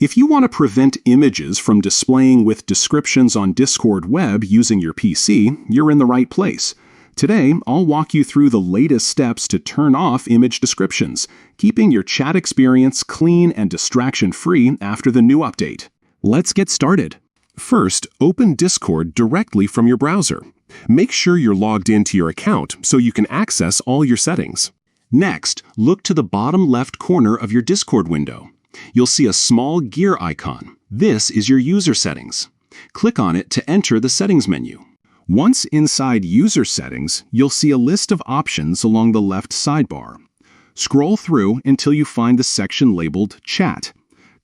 If you want to prevent images from displaying with descriptions on Discord web using your PC, you're in the right place. Today, I'll walk you through the latest steps to turn off image descriptions, keeping your chat experience clean and distraction-free after the new update. Let's get started. First, open Discord directly from your browser. Make sure you're logged into your account so you can access all your settings. Next, look to the bottom left corner of your Discord window. You'll see a small gear icon. This is your user settings. Click on it to enter the settings menu. Once inside user settings, you'll see a list of options along the left sidebar. Scroll through until you find the section labeled Chat.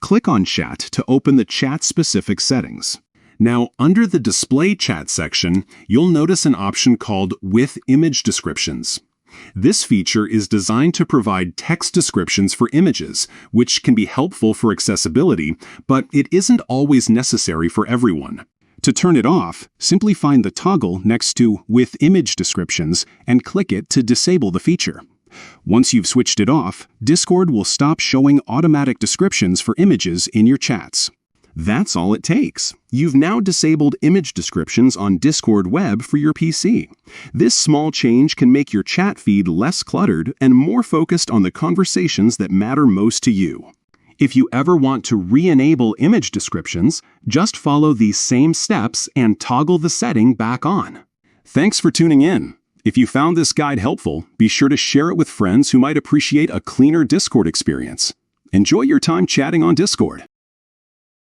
Click on Chat to open the chat-specific settings. Now, under the Display Chat section, you'll notice an option called With Image Descriptions. This feature is designed to provide text descriptions for images, which can be helpful for accessibility, but it isn't always necessary for everyone. To turn it off, simply find the toggle next to With Image Descriptions and click it to disable the feature. Once you've switched it off, Discord will stop showing automatic descriptions for images in your chats. That's all it takes. You've now disabled image descriptions on Discord web for your PC. This small change can make your chat feed less cluttered and more focused on the conversations that matter most to you. If you ever want to re-enable image descriptions, just follow these same steps and toggle the setting back on. Thanks for tuning in. If you found this guide helpful, be sure to share it with friends who might appreciate a cleaner Discord experience. Enjoy your time chatting on Discord.